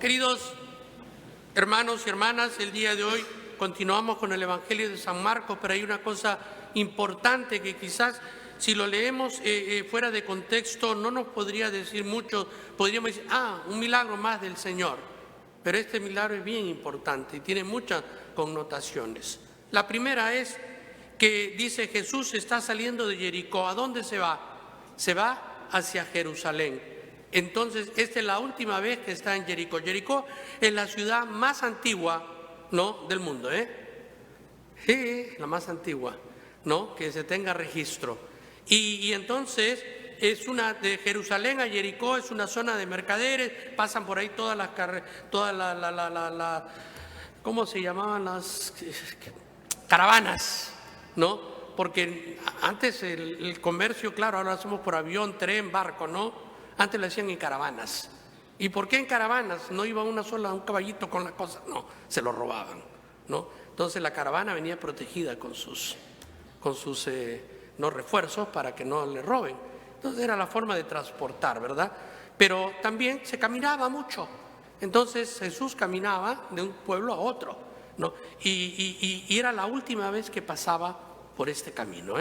Queridos hermanos y hermanas, el día de hoy continuamos con el Evangelio de San Marcos, pero hay una cosa importante que quizás si lo leemos fuera de contexto no nos podría decir mucho. Podríamos decir, un milagro más del Señor, pero este milagro es bien importante y tiene muchas connotaciones. La primera es que dice Jesús está saliendo de Jericó. ¿A dónde se va? Se va hacia Jerusalén. Entonces, esta es la última vez que está en Jericó. Jericó es la ciudad más antigua, ¿no?, del mundo, Sí, la más antigua, ¿no?, que se tenga registro. Y entonces, es una de Jerusalén a Jericó, es una zona de mercaderes, pasan por ahí todas las ¿cómo se llamaban las caravanas, ¿no? Porque antes el comercio, claro, ahora hacemos por avión, tren, barco, ¿no? Antes lo hacían en caravanas. ¿Y por qué en caravanas? No iba una sola, un caballito con la cosa, no, se lo robaban, ¿no? Entonces la caravana venía protegida con sus no refuerzos para que no le roben. Entonces era la forma de transportar, ¿verdad? Pero también se caminaba mucho. Entonces Jesús caminaba de un pueblo a otro, ¿no? Y era la última vez que pasaba por este camino,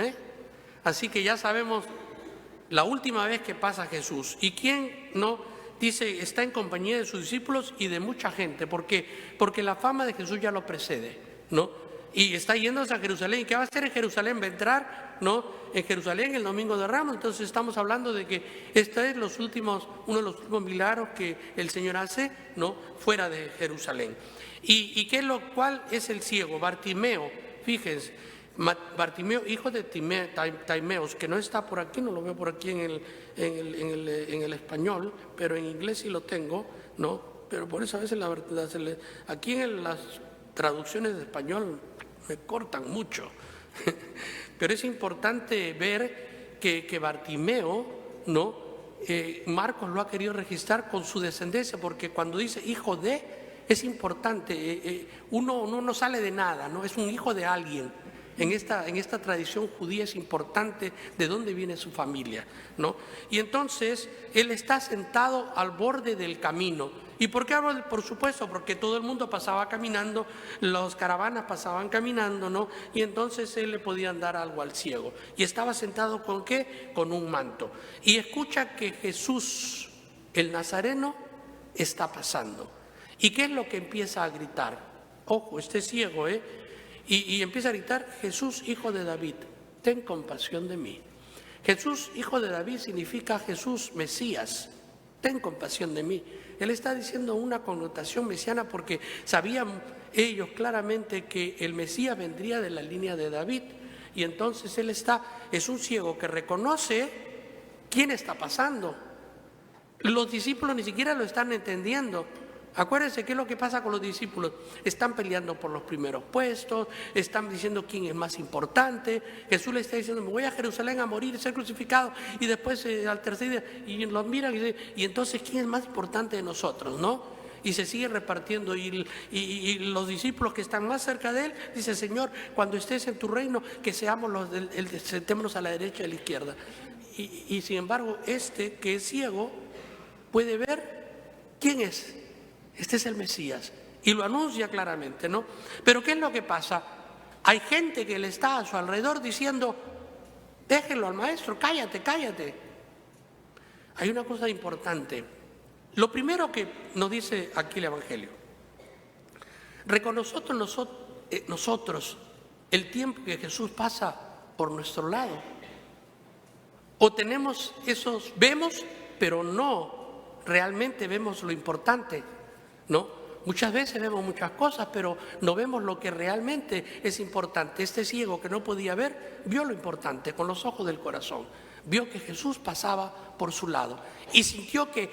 Así que ya sabemos la última vez que pasa Jesús. ¿Y quién no? Dice, está en compañía de sus discípulos y de mucha gente. ¿Por qué? Porque la fama de Jesús ya lo precede, ¿no? Y está yéndose a Jerusalén. ¿Y qué va a hacer en Jerusalén? Va a entrar, ¿no?, en Jerusalén el Domingo de Ramos. Entonces estamos hablando de que este es uno de los últimos milagros que el Señor hace, ¿no?, fuera de Jerusalén. ¿Y qué es lo cual es el ciego? Bartimeo, fíjense. Bartimeo, hijo de Timeos, que no está por aquí, no lo veo por aquí en el español, pero en inglés sí lo tengo, ¿no? Pero por eso a veces aquí en las traducciones de español me cortan mucho. Pero es importante ver que Bartimeo, ¿no?, Marcos lo ha querido registrar con su descendencia, porque cuando dice hijo de, es importante, uno no sale de nada, ¿no? Es un hijo de alguien. En esta tradición judía es importante de dónde viene su familia, ¿no? Y entonces él está sentado al borde del camino. ¿Y por qué? Por supuesto, porque todo el mundo pasaba caminando, las caravanas pasaban caminando, ¿no? Y entonces él le podían dar algo al ciego. Y estaba sentado ¿con qué? Con un manto. Y escucha que Jesús, el Nazareno, está pasando. ¿Y qué es lo que empieza a gritar? Ojo, este ciego, Y empieza a gritar, Jesús, hijo de David, ten compasión de mí. Jesús, hijo de David, significa Jesús, Mesías, ten compasión de mí. Él está diciendo una connotación mesiana porque sabían ellos claramente que el Mesías vendría de la línea de David. Y entonces es un ciego que reconoce quién está pasando. Los discípulos ni siquiera lo están entendiendo. Acuérdense qué es lo que pasa con los discípulos. Están peleando por los primeros puestos, están diciendo quién es más importante. Jesús le está diciendo, me voy a Jerusalén a morir, a ser crucificado, y después al tercer día, y los miran y entonces ¿quién es más importante de nosotros, no? Y se sigue repartiendo, y los discípulos que están más cerca de él, dice, Señor, cuando estés en tu reino, que seamos sentémonos a la derecha y a la izquierda. Y sin embargo, que es ciego, puede ver quién es. Este es el Mesías y lo anuncia claramente, ¿no? Pero ¿qué es lo que pasa? Hay gente que le está a su alrededor diciendo, déjenlo al maestro, cállate. Hay una cosa importante. Lo primero que nos dice aquí el Evangelio, reconocemos nosotros el tiempo que Jesús pasa por nuestro lado. O tenemos vemos, pero no realmente vemos lo importante, ¿no? Muchas veces vemos muchas cosas, pero no vemos lo que realmente es importante. Este ciego que no podía ver, vio lo importante con los ojos del corazón. Vio que Jesús pasaba por su lado y sintió que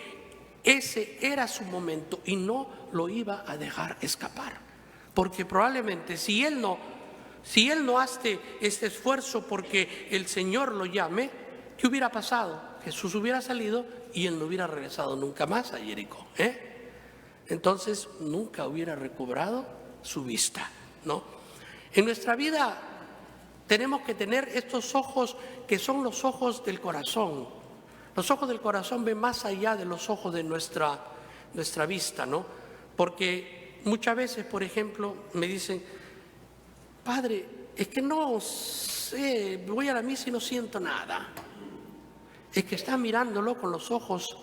ese era su momento y no lo iba a dejar escapar. Porque probablemente si él no hace este esfuerzo porque el Señor lo llame, ¿qué hubiera pasado? Jesús hubiera salido y él no hubiera regresado nunca más a Jericó, Entonces nunca hubiera recobrado su vista, ¿no? En nuestra vida tenemos que tener estos ojos que son los ojos del corazón. Los ojos del corazón ven más allá de los ojos de nuestra vista, ¿no? Porque muchas veces, por ejemplo, me dicen, padre, es que no sé, voy a la misa y no siento nada. Es que estás mirándolo con los ojos,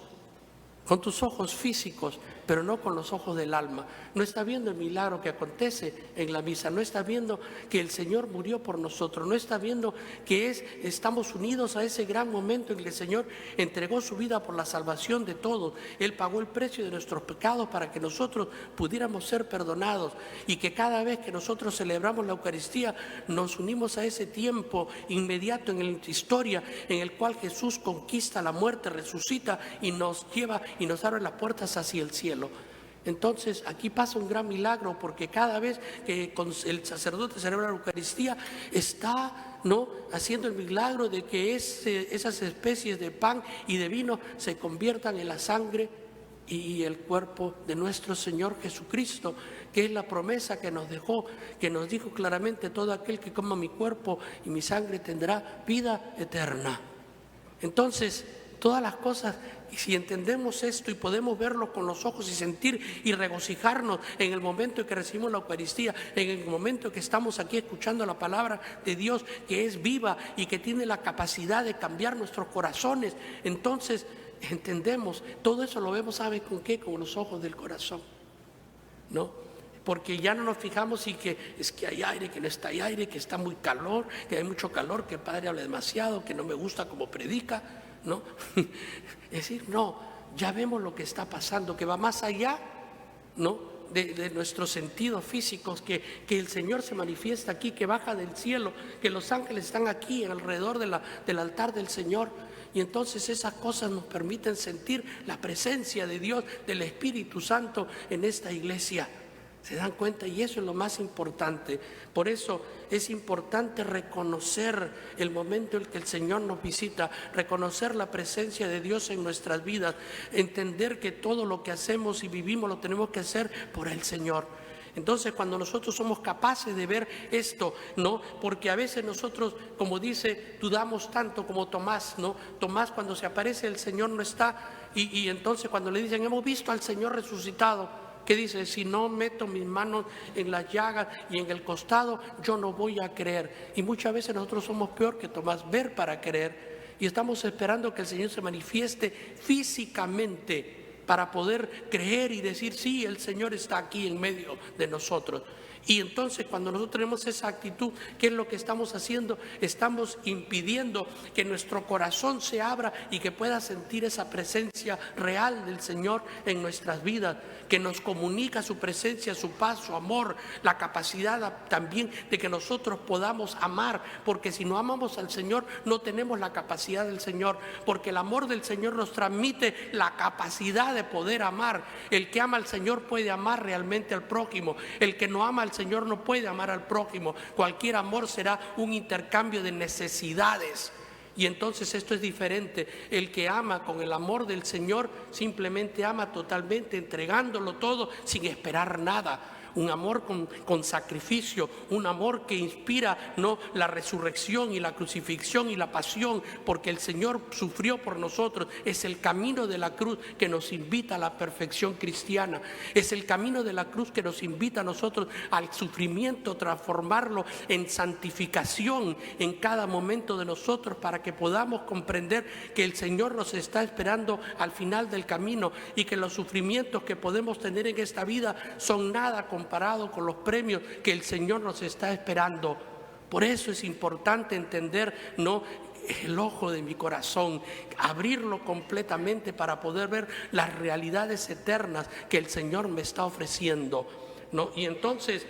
con tus ojos físicos, pero no con los ojos del alma. No estás viendo el milagro que acontece en la misa, no estás viendo que el Señor murió por nosotros, no estás viendo que estamos unidos a ese gran momento en que el Señor entregó su vida por la salvación de todos. Él pagó el precio de nuestros pecados para que nosotros pudiéramos ser perdonados, y que cada vez que nosotros celebramos la Eucaristía nos unimos a ese tiempo inmediato en la historia en el cual Jesús conquista la muerte, resucita y nos lleva y nos abre las puertas hacia el cielo. Entonces aquí pasa un gran milagro, porque cada vez que el sacerdote celebra la Eucaristía está haciendo el milagro de que esas especies de pan y de vino se conviertan en la sangre y el cuerpo de nuestro Señor Jesucristo, que es la promesa que nos dejó, que nos dijo claramente: todo aquel que coma mi cuerpo y mi sangre tendrá vida eterna. Entonces, todas las cosas, y si entendemos esto y podemos verlo con los ojos y sentir y regocijarnos en el momento en que recibimos la Eucaristía, en el momento en que estamos aquí escuchando la palabra de Dios, que es viva y que tiene la capacidad de cambiar nuestros corazones, entonces entendemos, todo eso lo vemos, ¿sabe con qué? Con los ojos del corazón, ¿no? Porque ya no nos fijamos y que es que hay aire, que no está hay aire, que está muy calor, que hay mucho calor, que el padre habla demasiado, que no me gusta como predica, ¿no? Es decir, no, ya vemos lo que está pasando, que va más allá, ¿no?, de nuestros sentidos físicos, que el Señor se manifiesta aquí, que baja del cielo, que los ángeles están aquí alrededor del altar del Señor. Y entonces esas cosas nos permiten sentir la presencia de Dios, del Espíritu Santo en esta iglesia. ¿Se dan cuenta? Y eso es lo más importante. Por eso es importante reconocer el momento en que el Señor nos visita, reconocer la presencia de Dios en nuestras vidas, entender que todo lo que hacemos y vivimos lo tenemos que hacer por el Señor. Entonces, cuando nosotros somos capaces de ver esto, ¿no? Porque a veces nosotros, como dice, dudamos tanto como Tomás, ¿no? Tomás, cuando se aparece el Señor no está, y entonces cuando le dicen, hemos visto al Señor resucitado, ¿qué dice? Si no meto mis manos en las llagas y en el costado, yo no voy a creer. Y muchas veces nosotros somos peor que Tomás, ver para creer. Y estamos esperando que el Señor se manifieste físicamente para poder creer y decir, sí, el Señor está aquí en medio de nosotros. Y entonces cuando nosotros tenemos esa actitud, ¿qué es lo que estamos haciendo? Estamos impidiendo que nuestro corazón se abra y que pueda sentir esa presencia real del Señor en nuestras vidas, que nos comunica su presencia, su paz, su amor, la capacidad también de que nosotros podamos amar, porque si no amamos al Señor no tenemos la capacidad del Señor, porque el amor del Señor nos transmite la capacidad de poder amar. El que ama al Señor puede amar realmente al prójimo, el que no ama al Señor no puede amar al prójimo. Cualquier amor será un intercambio de necesidades. Y entonces esto es diferente. El que ama con el amor del Señor simplemente ama totalmente, entregándolo todo sin esperar nada. Un amor con sacrificio, un amor que inspira, ¿no?, la resurrección y la crucifixión y la pasión, porque el Señor sufrió por nosotros. Es el camino de la cruz que nos invita a la perfección cristiana. Es el camino de la cruz que nos invita a nosotros al sufrimiento, transformarlo en santificación en cada momento de nosotros, para que podamos comprender que el Señor nos está esperando al final del camino y que los sufrimientos que podemos tener en esta vida son nada comparado con los premios que el Señor nos está esperando. Por eso es importante entender, ¿no?, el ojo de mi corazón, abrirlo completamente para poder ver las realidades eternas que el Señor me está ofreciendo, ¿no? Y entonces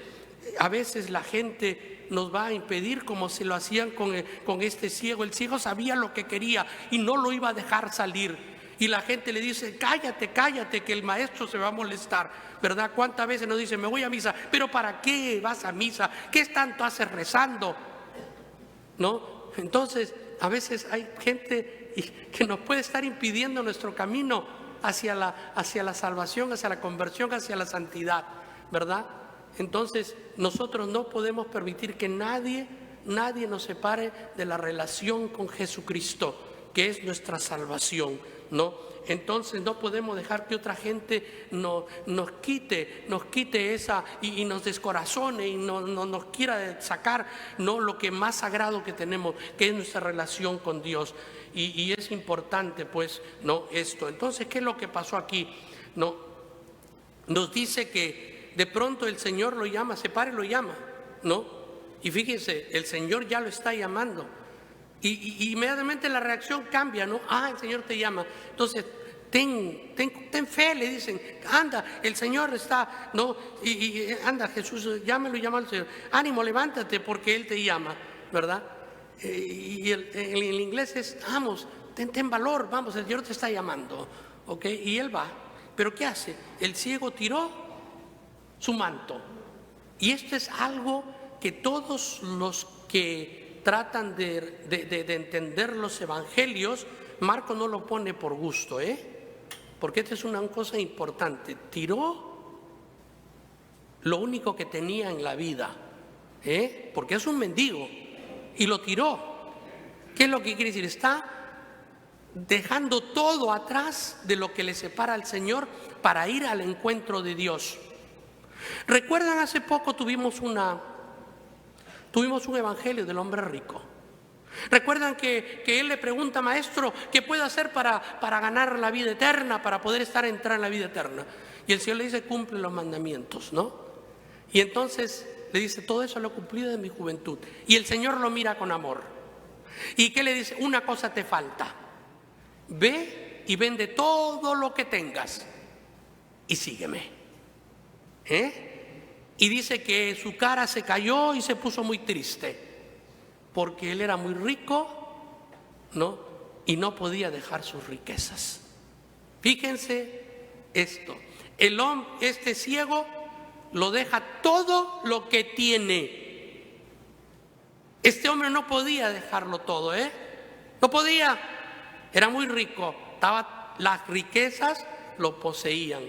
a veces la gente nos va a impedir, como se lo hacían con este ciego. El ciego sabía lo que quería y no lo iba a dejar salir. Y la gente le dice, cállate, cállate, que el maestro se va a molestar, ¿verdad? ¿Cuántas veces nos dicen, me voy a misa? ¿Pero para qué vas a misa? ¿Qué tanto haces rezando? ¿No? Entonces, a veces hay gente que nos puede estar impidiendo nuestro camino hacia la salvación, hacia la conversión, hacia la santidad, ¿verdad? Entonces, nosotros no podemos permitir que nadie nos separe de la relación con Jesucristo, que es nuestra salvación, ¿no? Entonces no podemos dejar que otra gente nos quite esa y nos descorazone y nos quiera sacar, ¿no?, lo que más sagrado que tenemos, que es nuestra relación con Dios. Y es importante, pues, ¿no?, esto. Entonces, ¿qué es lo que pasó aquí? ¿No? Nos dice que de pronto el Señor lo llama, se para y lo llama, ¿no? Y fíjense, el Señor ya lo está llamando. Y inmediatamente la reacción cambia, ¿no? El Señor te llama. Entonces, ten fe, le dicen. Anda, el Señor está, ¿no? Y anda, Jesús, llámalo al Señor. Ánimo, levántate porque Él te llama, ¿verdad? Y en inglés es, vamos, ten valor, vamos, el Señor te está llamando, ¿ok? Y Él va. Pero ¿qué hace? El ciego tiró su manto. Y esto es algo que todos los que tratan de entender los evangelios, Marco no lo pone por gusto, porque esta es una cosa importante. Tiró lo único que tenía en la vida, porque es un mendigo, y lo tiró. ¿Qué es lo que quiere decir? Está dejando todo atrás de lo que le separa al Señor para ir al encuentro de Dios. ¿Recuerdan? Hace poco tuvimos un evangelio del hombre rico. ¿Recuerdan que él le pregunta, maestro, ¿qué puedo hacer para ganar la vida eterna, para poder entrar en la vida eterna? Y el Señor le dice, cumple los mandamientos, ¿no? Y entonces le dice, todo eso lo he cumplido en mi juventud. Y el Señor lo mira con amor. ¿Y qué le dice? Una cosa te falta. Ve y vende todo lo que tengas y sígueme. Y dice que su cara se cayó y se puso muy triste, porque él era muy rico, ¿no? Y no podía dejar sus riquezas. Fíjense esto, este ciego lo deja todo lo que tiene. Este hombre no podía dejarlo todo, no podía, era muy rico, las riquezas lo poseían.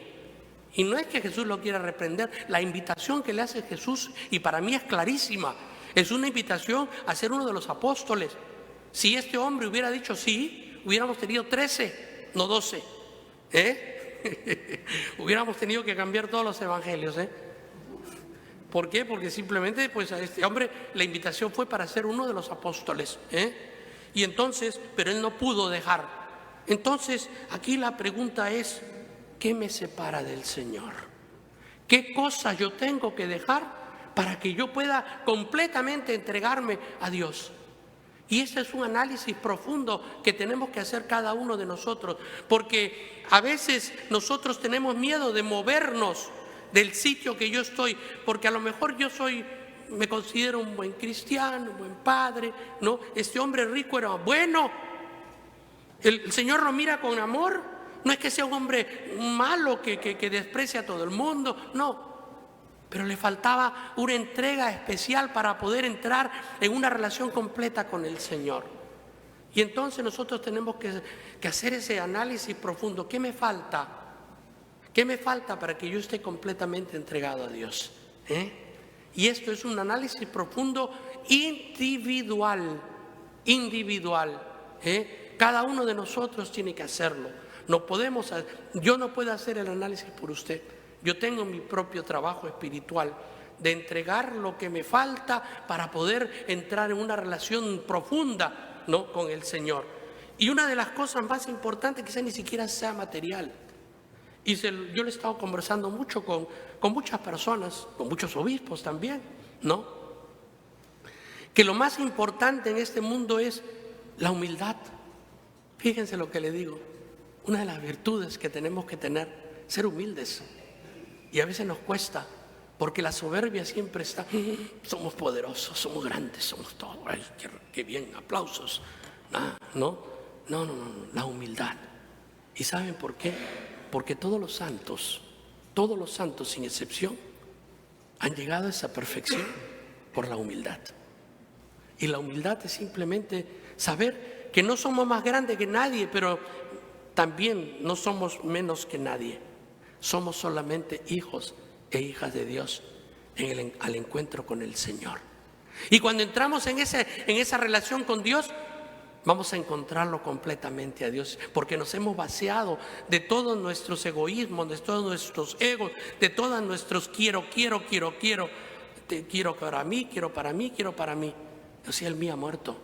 Y no es que Jesús lo quiera reprender, la invitación que le hace Jesús, y para mí es clarísima, es una invitación a ser uno de los apóstoles. Si este hombre hubiera dicho sí, hubiéramos tenido 13, no 12. Hubiéramos tenido que cambiar todos los evangelios. ¿Por qué? Porque simplemente pues a este hombre la invitación fue para ser uno de los apóstoles. Y entonces, pero él no pudo dejar. Entonces, aquí la pregunta es, ¿qué me separa del Señor? ¿Qué cosas yo tengo que dejar para que yo pueda completamente entregarme a Dios? Y este es un análisis profundo que tenemos que hacer cada uno de nosotros, porque a veces nosotros tenemos miedo de movernos del sitio que yo estoy, porque a lo mejor me considero un buen cristiano, un buen padre, ¿no? Este hombre rico era bueno, el Señor lo mira con amor. No es que sea un hombre malo que desprecia a todo el mundo, no. Pero le faltaba una entrega especial para poder entrar en una relación completa con el Señor. Y entonces nosotros tenemos que hacer ese análisis profundo. ¿Qué me falta? ¿Qué me falta para que yo esté completamente entregado a Dios? Y esto es un análisis profundo individual. Cada uno de nosotros tiene que hacerlo. Yo no puedo hacer el análisis por usted. Yo tengo mi propio trabajo espiritual de entregar lo que me falta para poder entrar en una relación profunda, ¿no?, con el Señor. Y una de las cosas más importantes quizás ni siquiera sea material. Y yo le he estado conversando mucho con muchas personas, con muchos obispos también, ¿no? Que lo más importante en este mundo es la humildad. Fíjense lo que le digo. Una de las virtudes que tenemos que tener, ser humildes. Y a veces nos cuesta, porque la soberbia siempre está, somos poderosos, somos grandes, somos todo, ay, qué bien, aplausos. No, la humildad. ¿Y saben por qué? Porque todos los santos sin excepción, han llegado a esa perfección por la humildad. Y la humildad es simplemente saber que no somos más grandes que nadie, pero también no somos menos que nadie. Somos solamente hijos e hijas de Dios al encuentro con el Señor. Y cuando entramos en esa relación con Dios, vamos a encontrarlo completamente a Dios, porque nos hemos vaciado de todos nuestros egoísmos, de todos nuestros egos, de todos nuestros quiero para mí, quiero para mí, quiero para mí. Yo sí, el mío ha muerto.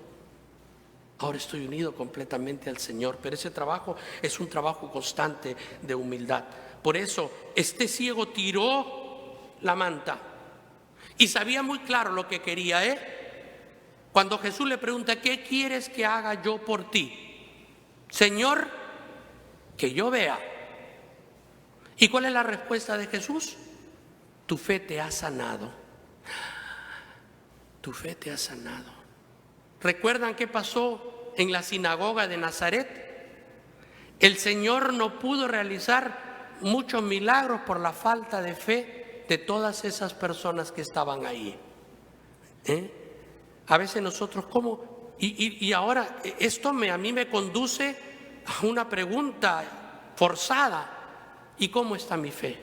Ahora estoy unido completamente al Señor, pero ese trabajo es un trabajo constante de humildad. Por eso este ciego tiró la manta y sabía muy claro lo que quería, Cuando Jesús le pregunta, ¿qué quieres que haga yo por ti? Señor, que yo vea. ¿Y cuál es la respuesta de Jesús? Tu fe te ha sanado. Tu fe te ha sanado. ¿Recuerdan qué pasó en la sinagoga de Nazaret? El Señor no pudo realizar muchos milagros por la falta de fe de todas esas personas que estaban ahí. A veces nosotros, ¿cómo? Y ahora esto a mí me conduce a una pregunta forzada. ¿Y cómo está mi fe?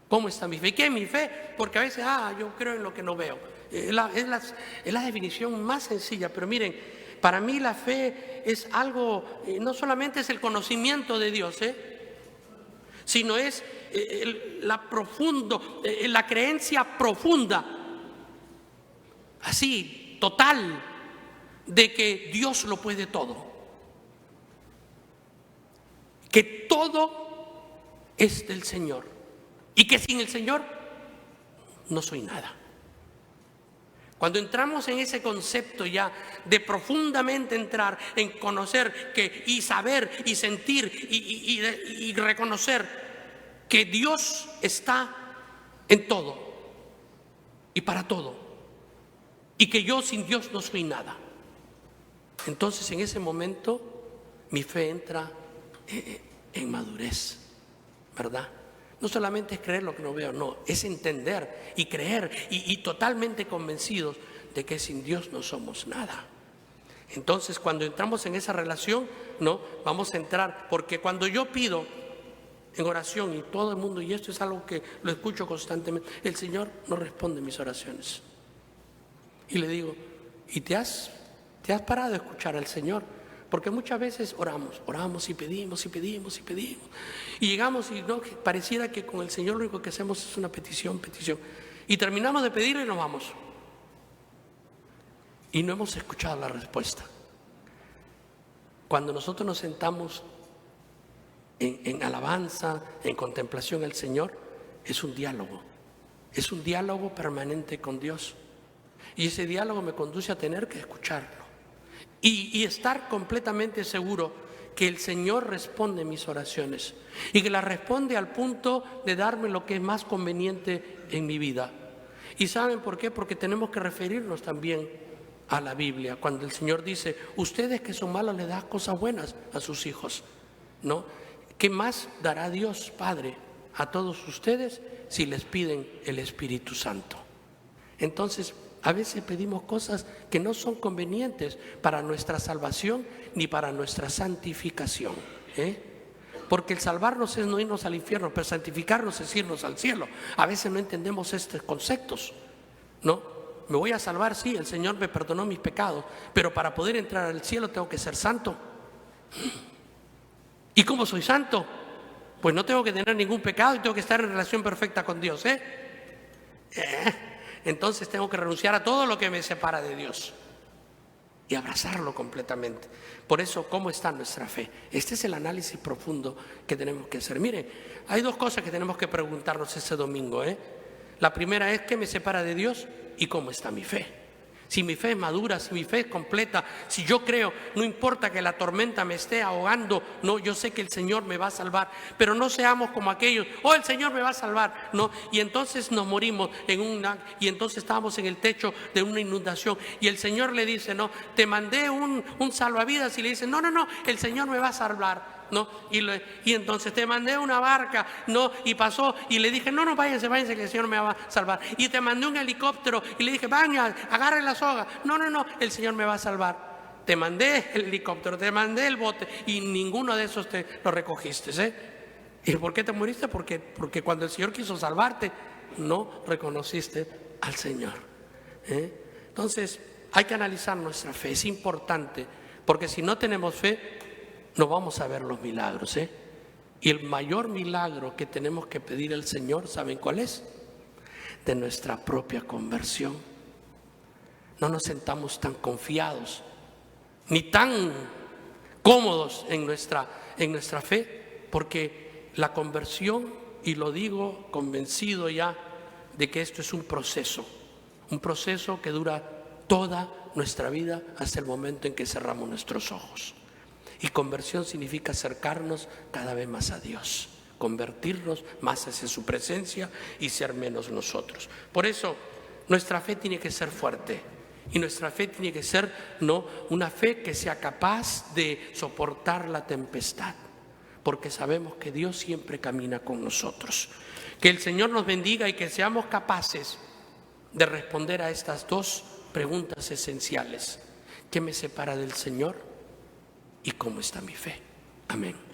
¿Cómo está mi fe? ¿Qué es mi fe? Porque a veces, yo creo en lo que no veo. Es la definición más sencilla, pero miren, para mí la fe es algo, no solamente es el conocimiento de Dios, sino es la creencia profunda, así, total, de que Dios lo puede todo, que todo es del Señor y que sin el Señor no soy nada. Cuando entramos en ese concepto ya de profundamente entrar en conocer y saber y sentir y reconocer que Dios está en todo y para todo, y que yo sin Dios no soy nada, entonces en ese momento mi fe entra en madurez, ¿verdad? No solamente es creer lo que no veo, no, es entender y creer y totalmente convencidos de que sin Dios no somos nada. Entonces cuando entramos en esa relación, no, vamos a entrar, porque cuando yo pido en oración y todo el mundo, y esto es algo que lo escucho constantemente, el Señor no responde mis oraciones. Y le digo, ¿y te has parado a escuchar al Señor? Porque muchas veces oramos y pedimos. Y llegamos y no, pareciera que con el Señor lo único que hacemos es una petición. Y terminamos de pedirle y nos vamos. Y no hemos escuchado la respuesta. Cuando nosotros nos sentamos en alabanza, en contemplación al Señor, es un diálogo. Es un diálogo permanente con Dios. Y ese diálogo me conduce a tener que escucharlo. Y estar completamente seguro que el Señor responde mis oraciones y que las responde al punto de darme lo que es más conveniente en mi vida. ¿Y saben por qué? Porque tenemos que referirnos también a la Biblia. Cuando el Señor dice, ustedes que son malos le dan cosas buenas a sus hijos, ¿no? ¿Qué más dará Dios Padre a todos ustedes si les piden el Espíritu Santo? Entonces, a veces pedimos cosas que no son convenientes para nuestra salvación ni para nuestra santificación, Porque el salvarnos es no irnos al infierno, pero santificarnos es irnos al cielo. A veces no entendemos estos conceptos, ¿no? Me voy a salvar, sí, el Señor me perdonó mis pecados, pero para poder entrar al cielo tengo que ser santo. ¿Y cómo soy santo? Pues no tengo que tener ningún pecado y tengo que estar en relación perfecta con Dios, Entonces tengo que renunciar a todo lo que me separa de Dios y abrazarlo completamente. Por eso, ¿cómo está nuestra fe? Este es el análisis profundo que tenemos que hacer. Miren, hay dos cosas que tenemos que preguntarnos ese domingo, La primera es, ¿qué me separa de Dios? ¿Y cómo está mi fe? Si mi fe es madura, si mi fe es completa, si yo creo, no importa que la tormenta me esté ahogando, no, yo sé que el Señor me va a salvar, pero no seamos como aquellos, el Señor me va a salvar, no, y entonces nos morimos y entonces estábamos en el techo de una inundación y el Señor le dice, no, te mandé un salvavidas y le dice, no, el Señor me va a salvar. ¿No? Y entonces te mandé una barca, ¿no? Y pasó y le dije, no, váyanse que el Señor me va a salvar. Y te mandé un helicóptero y le dije, vayan, agarren la soga. No, el Señor me va a salvar. Te mandé el helicóptero, te mandé el bote y ninguno de esos te lo recogiste, ¿Y por qué te moriste? Porque cuando el Señor quiso salvarte, no reconociste al Señor, Entonces hay que analizar nuestra fe, es importante. Porque si no tenemos fe, no vamos a ver los milagros, ¿eh? Y el mayor milagro que tenemos que pedir al Señor, ¿saben cuál es? De nuestra propia conversión. No nos sentamos tan confiados, ni tan cómodos en nuestra fe, porque la conversión, y lo digo convencido ya de que esto es un proceso que dura toda nuestra vida hasta el momento en que cerramos nuestros ojos. Y conversión significa acercarnos cada vez más a Dios, convertirnos más hacia su presencia y ser menos nosotros. Por eso nuestra fe tiene que ser fuerte, y nuestra fe tiene que ser una fe que sea capaz de soportar la tempestad, porque sabemos que Dios siempre camina con nosotros. Que el Señor nos bendiga y que seamos capaces de responder a estas dos preguntas esenciales: ¿qué me separa del Señor? ¿Y cómo está mi fe? Amén.